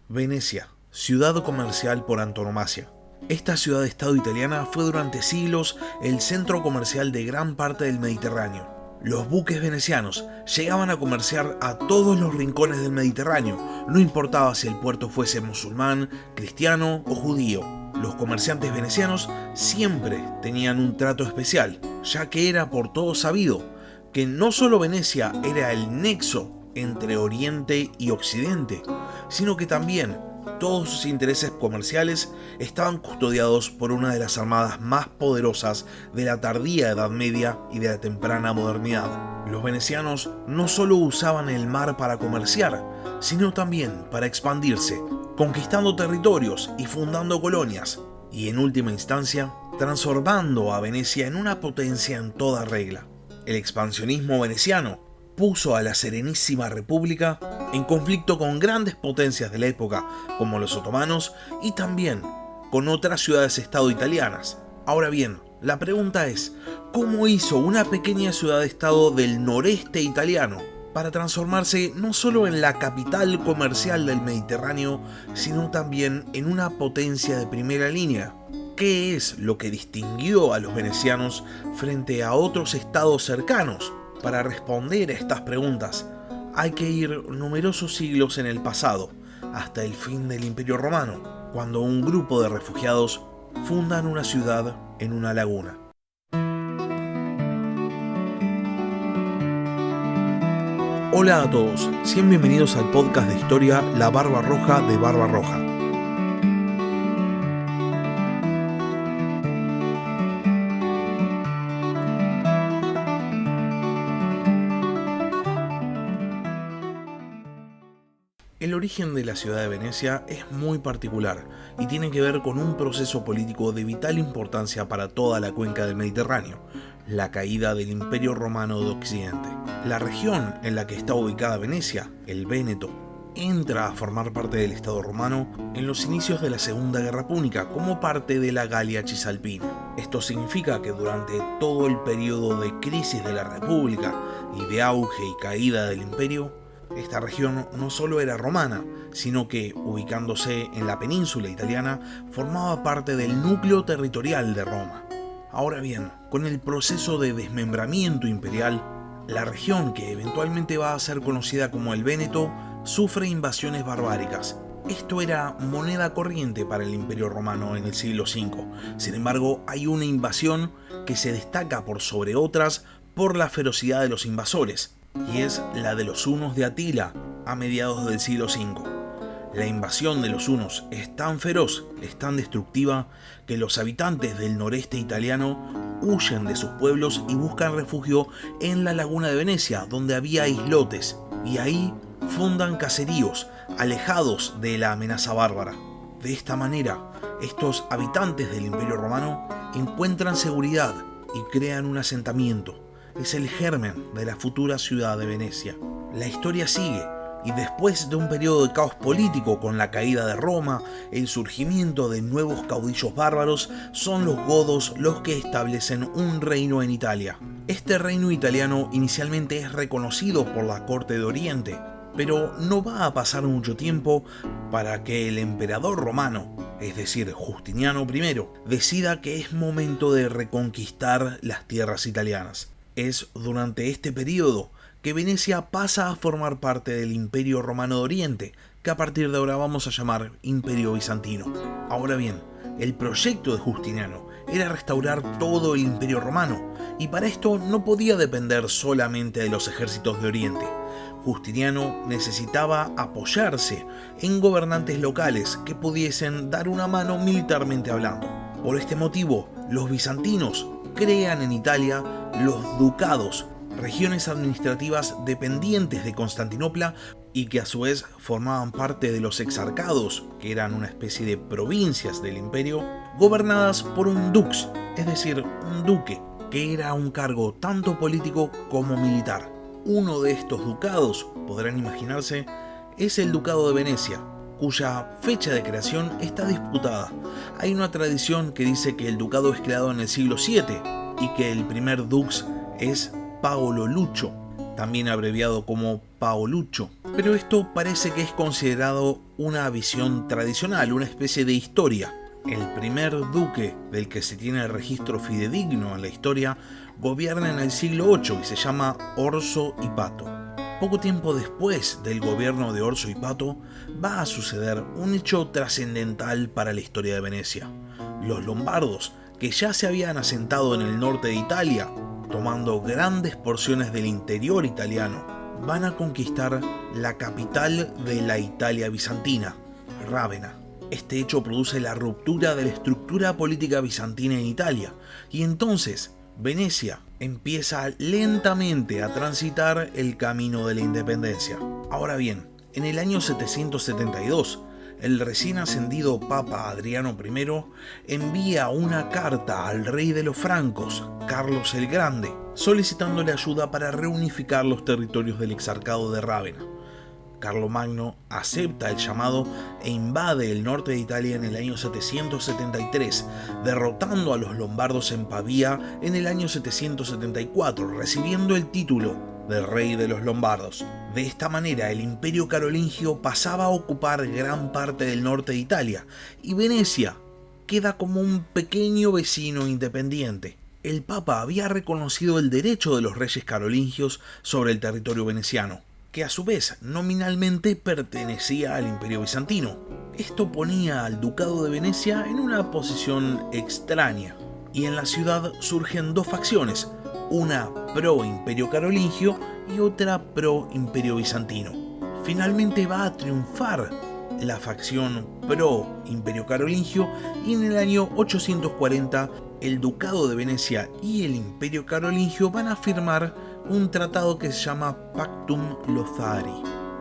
Venecia, ciudad comercial por antonomasia. Esta ciudad-estado italiana fue durante siglos el centro comercial de gran parte del Mediterráneo. Los buques venecianos llegaban a comerciar a todos los rincones del Mediterráneo, no importaba si el puerto fuese musulmán, cristiano o judío. Los comerciantes venecianos siempre tenían un trato especial, ya que era por todo sabido que no solo Venecia era el nexo entre Oriente y Occidente, sino que también todos sus intereses comerciales estaban custodiados por una de las armadas más poderosas de la tardía Edad Media y de la temprana modernidad. Los venecianos no solo usaban el mar para comerciar, sino también para expandirse, conquistando territorios y fundando colonias, y en última instancia, transformando a Venecia en una potencia en toda regla. El expansionismo veneciano puso a la Serenísima República en conflicto con grandes potencias de la época, como los otomanos, y también con otras ciudades-estado italianas. Ahora bien, la pregunta es, ¿cómo hizo una pequeña ciudad-estado del noreste italiano para transformarse no solo en la capital comercial del Mediterráneo, sino también en una potencia de primera línea? ¿Qué es lo que distinguió a los venecianos frente a otros estados cercanos? Para responder a estas preguntas, hay que ir numerosos siglos en el pasado, hasta el fin del Imperio Romano, cuando un grupo de refugiados fundan una ciudad en una laguna. Hola a todos, sean bienvenidos al podcast de historia La Barba Roja de Barba Roja. El origen de la ciudad de Venecia es muy particular y tiene que ver con un proceso político de vital importancia para toda la cuenca del Mediterráneo, la caída del Imperio Romano de Occidente. La región en la que está ubicada Venecia, el Véneto, entra a formar parte del Estado romano en los inicios de la Segunda Guerra Púnica como parte de la Galia Cisalpina. Esto significa que durante todo el periodo de crisis de la República y de auge y caída del Imperio, esta región no solo era romana, sino que, ubicándose en la península italiana, formaba parte del núcleo territorial de Roma. Ahora bien, con el proceso de desmembramiento imperial, la región que eventualmente va a ser conocida como el Véneto sufre invasiones barbáricas. Esto era moneda corriente para el Imperio Romano en el siglo V. Sin embargo, hay una invasión que se destaca por sobre otras por la ferocidad de los invasores, y es la de los hunos de Atila a mediados del siglo V. La invasión de los hunos es tan feroz, es tan destructiva, que los habitantes del noreste italiano huyen de sus pueblos y buscan refugio en la laguna de Venecia, donde había islotes, y ahí fundan caseríos, alejados de la amenaza bárbara. De esta manera, estos habitantes del Imperio Romano encuentran seguridad y crean un asentamiento. Es el germen de la futura ciudad de Venecia. La historia sigue, y después de un periodo de caos político con la caída de Roma, el surgimiento de nuevos caudillos bárbaros, son los godos los que establecen un reino en Italia. Este reino italiano inicialmente es reconocido por la corte de Oriente, pero no va a pasar mucho tiempo para que el emperador romano, es decir, Justiniano I, decida que es momento de reconquistar las tierras italianas. Es durante este periodo que Venecia pasa a formar parte del Imperio Romano de Oriente, que a partir de ahora vamos a llamar Imperio Bizantino. Ahora bien, el proyecto de Justiniano era restaurar todo el Imperio Romano, y para esto no podía depender solamente de los ejércitos de Oriente. Justiniano necesitaba apoyarse en gobernantes locales que pudiesen dar una mano militarmente hablando. Por este motivo, los bizantinos crean en Italia los ducados, regiones administrativas dependientes de Constantinopla y que a su vez formaban parte de los exarcados, que eran una especie de provincias del imperio, gobernadas por un dux, es decir, un duque, que era un cargo tanto político como militar. Uno de estos ducados, podrán imaginarse, es el Ducado de Venecia, cuya fecha de creación está disputada. Hay una tradición que dice que el ducado es creado en el siglo VII y que el primer dux es Paolo Lucho. también abreviado como Paoluccio. Pero esto parece que es considerado una visión tradicional, una especie de historia. El primer duque del que se tiene el registro fidedigno en la historia gobierna en el siglo VIII y se llama Orso Ipato. Poco tiempo después del gobierno de Orso Ipato va a suceder un hecho trascendental para la historia de Venecia. Los lombardos, que ya se habían asentado en el norte de Italia, tomando grandes porciones del interior italiano, van a conquistar la capital de la Italia bizantina, Rávena. Este hecho produce la ruptura de la estructura política bizantina en Italia, y entonces Venecia empieza lentamente a transitar el camino de la independencia. Ahora bien, en el año 772, el recién ascendido Papa Adriano I envía una carta al rey de los francos, Carlos el Grande, solicitándole ayuda para reunificar los territorios del exarcado de Rávena. Carlomagno acepta el llamado e invade el norte de Italia en el año 773, derrotando a los lombardos en Pavía en el año 774, recibiendo el título de rey de los lombardos. De esta manera, el imperio carolingio pasaba a ocupar gran parte del norte de Italia, y Venecia queda como un pequeño vecino independiente. El Papa había reconocido el derecho de los reyes carolingios sobre el territorio veneciano, que a su vez nominalmente pertenecía al Imperio Bizantino. Esto ponía al Ducado de Venecia en una posición extraña, y en la ciudad surgen dos facciones, una pro-Imperio Carolingio y otra pro-Imperio Bizantino. Finalmente va a triunfar la facción pro-Imperio Carolingio, y en el año 840 el Ducado de Venecia y el Imperio Carolingio van a firmar un tratado que se llama Pactum Lothari.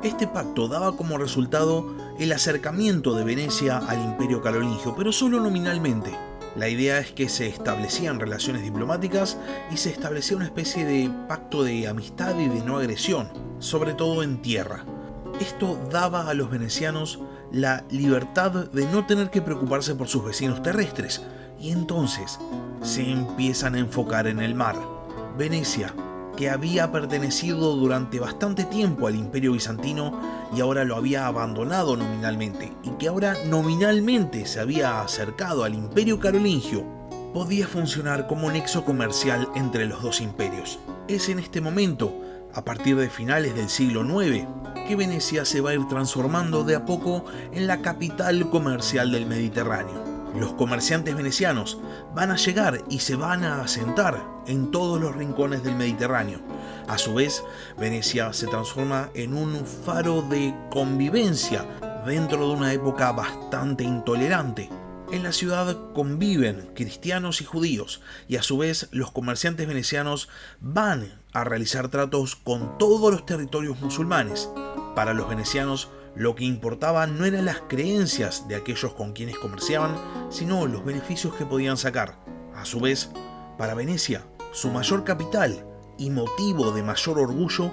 Este pacto daba como resultado el acercamiento de Venecia al Imperio Carolingio, pero solo nominalmente. La idea es que se establecían relaciones diplomáticas y se establecía una especie de pacto de amistad y de no agresión, sobre todo en tierra. Esto daba a los venecianos la libertad de no tener que preocuparse por sus vecinos terrestres, y entonces se empiezan a enfocar en el mar. Venecia, que había pertenecido durante bastante tiempo al Imperio Bizantino y ahora lo había abandonado nominalmente, y que ahora nominalmente se había acercado al Imperio Carolingio, podía funcionar como nexo comercial entre los dos imperios. Es en este momento, a partir de finales del siglo IX, que Venecia se va a ir transformando de a poco en la capital comercial del Mediterráneo. Los comerciantes venecianos van a llegar y se van a asentar en todos los rincones del Mediterráneo. A su vez, Venecia se transforma en un faro de convivencia dentro de una época bastante intolerante. En la ciudad conviven cristianos y judíos, y a su vez los comerciantes venecianos van a realizar tratos con todos los territorios musulmanes. Para los venecianos, lo que importaba no eran las creencias de aquellos con quienes comerciaban, sino los beneficios que podían sacar. A su vez, para Venecia, su mayor capital y motivo de mayor orgullo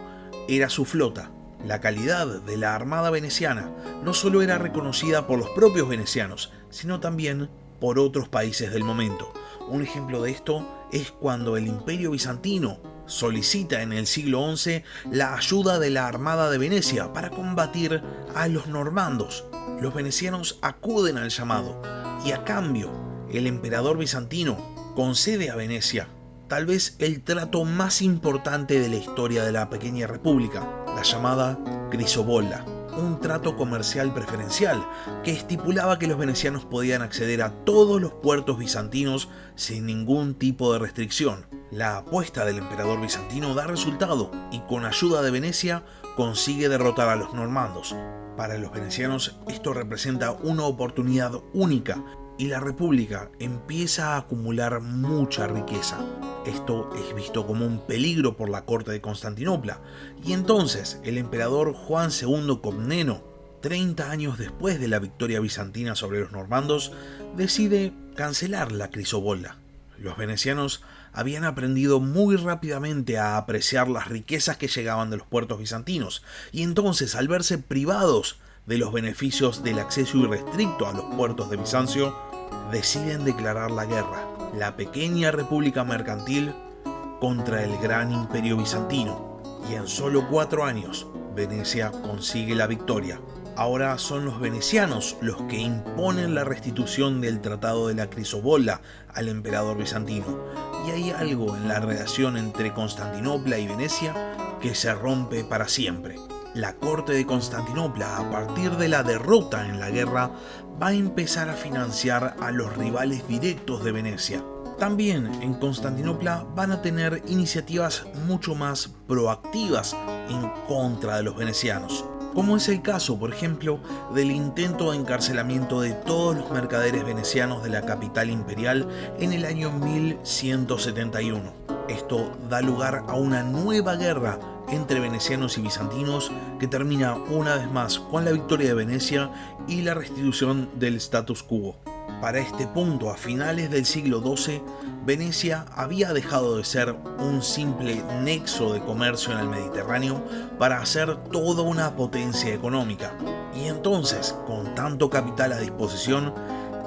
era su flota. La calidad de la armada veneciana no solo era reconocida por los propios venecianos, sino también por otros países del momento. Un ejemplo de esto es cuando el Imperio Bizantino solicita en el siglo XI la ayuda de la Armada de Venecia para combatir a los normandos. Los venecianos acuden al llamado, y a cambio, el emperador bizantino concede a Venecia tal vez el trato más importante de la historia de la pequeña república, la llamada Crisobolla, un trato comercial preferencial que estipulaba que los venecianos podían acceder a todos los puertos bizantinos sin ningún tipo de restricción. La apuesta del emperador bizantino da resultado, y con ayuda de Venecia consigue derrotar a los normandos. Para los venecianos esto representa una oportunidad única, y la república empieza a acumular mucha riqueza. Esto es visto como un peligro por la corte de Constantinopla, y entonces el emperador Juan II Comneno, 30 años después de la victoria bizantina sobre los normandos, decide cancelar la Crisobolla. Los venecianos habían aprendido muy rápidamente a apreciar las riquezas que llegaban de los puertos bizantinos, y entonces, al verse privados de los beneficios del acceso irrestricto a los puertos de Bizancio, deciden declarar la guerra, la pequeña república mercantil, contra el gran imperio bizantino. y en solo 4 años Venecia consigue la victoria. Ahora son los venecianos los que imponen la restitución del Tratado de la Crisobolla al emperador bizantino, y hay algo en la relación entre Constantinopla y Venecia que se rompe para siempre. La corte de Constantinopla, a partir de la derrota en la guerra, va a empezar a financiar a los rivales directos de Venecia. También en Constantinopla van a tener iniciativas mucho más proactivas en contra de los venecianos, como es el caso, por ejemplo, del intento de encarcelamiento de todos los mercaderes venecianos de la capital imperial en el año 1171. Esto da lugar a una nueva guerra entre venecianos y bizantinos que termina una vez más con la victoria de Venecia y la restitución del status quo. Para este punto, a finales del siglo XII, Venecia había dejado de ser un simple nexo de comercio en el Mediterráneo para ser toda una potencia económica. Y entonces, con tanto capital a disposición,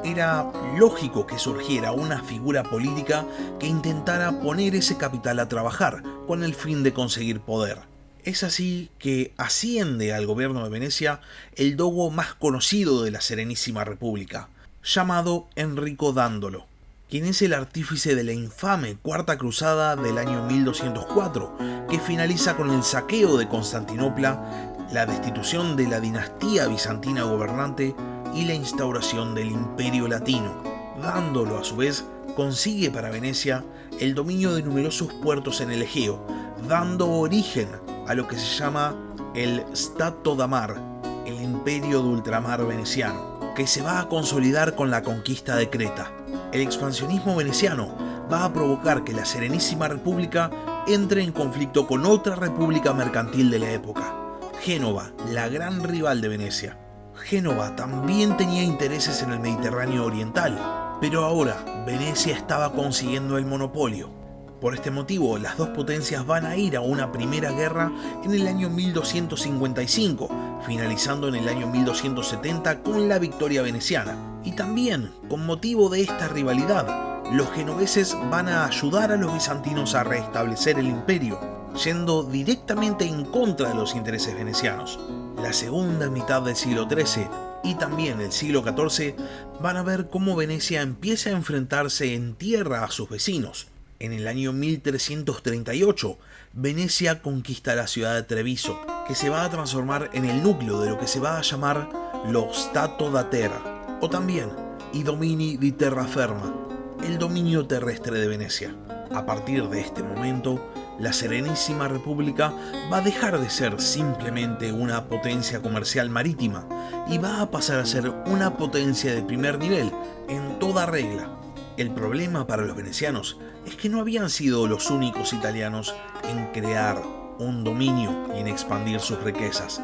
era lógico que surgiera una figura política que intentara poner ese capital a trabajar con el fin de conseguir poder. Es así que asciende al gobierno de Venecia el dogo más conocido de la Serenísima República, llamado Enrico Dandolo, quien es el artífice de la infame Cuarta Cruzada del año 1204, que finaliza con el saqueo de Constantinopla, la destitución de la dinastía bizantina gobernante y la instauración del Imperio Latino. Dandolo, a su vez, consigue para Venecia el dominio de numerosos puertos en el Egeo, dando origen a lo que se llama el Stato da Mar, el Imperio de Ultramar veneciano, que se va a consolidar con la conquista de Creta. El expansionismo veneciano va a provocar que la Serenísima República entre en conflicto con otra república mercantil de la época, Génova, la gran rival de Venecia. Génova también tenía intereses en el Mediterráneo oriental, pero ahora Venecia estaba consiguiendo el monopolio. Por este motivo, las dos potencias van a ir a una primera guerra en el año 1255, finalizando en el año 1270 con la victoria veneciana. Y también, con motivo de esta rivalidad, los genoveses van a ayudar a los bizantinos a restablecer el imperio, yendo directamente en contra de los intereses venecianos. La segunda mitad del siglo XIII y también el siglo XIV van a ver cómo Venecia empieza a enfrentarse en tierra a sus vecinos. En el año 1338, Venecia conquista la ciudad de Treviso, que se va a transformar en el núcleo de lo que se va a llamar lo Stato da Terra, o también i domini di terraferma, el dominio terrestre de Venecia. A partir de este momento, la Serenísima República va a dejar de ser simplemente una potencia comercial marítima y va a pasar a ser una potencia de primer nivel en toda regla. El problema para los venecianos es que no habían sido los únicos italianos en crear un dominio y en expandir sus riquezas.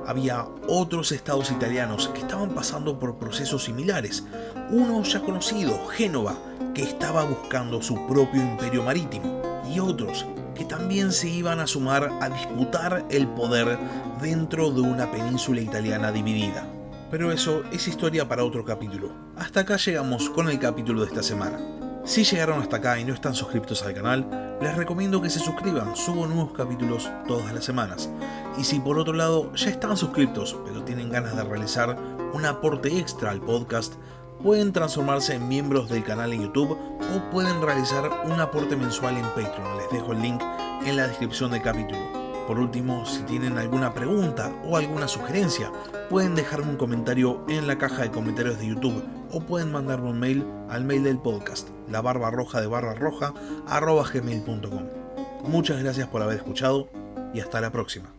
Había otros estados italianos que estaban pasando por procesos similares. Uno ya conocido, Génova, que estaba buscando su propio imperio marítimo, y otros que también se iban a sumar a disputar el poder dentro de una península italiana dividida. Pero eso es historia para otro capítulo. Hasta acá llegamos con el capítulo de esta semana. Si llegaron hasta acá y no están suscritos al canal, les recomiendo que se suscriban, subo nuevos capítulos todas las semanas. Y si por otro lado ya están suscritos, pero tienen ganas de realizar un aporte extra al podcast, pueden transformarse en miembros del canal en YouTube o pueden realizar un aporte mensual en Patreon. Les dejo el link en la descripción del capítulo. Por último, si tienen alguna pregunta o alguna sugerencia, pueden dejarme un comentario en la caja de comentarios de YouTube o pueden mandarme un mail al mail del podcast, labarbarroja@gmail.com. Muchas gracias por haber escuchado y hasta la próxima.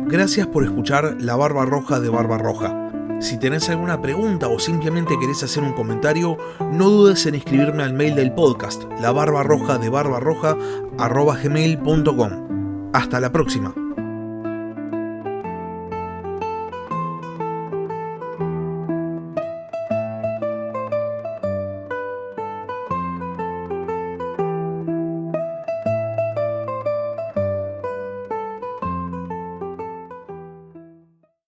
Gracias por escuchar La Barba Roja de Barbarroja. Si tenés alguna pregunta o simplemente querés hacer un comentario, no dudes en escribirme al mail del podcast, labarbarroja@gmail.com. Hasta la próxima.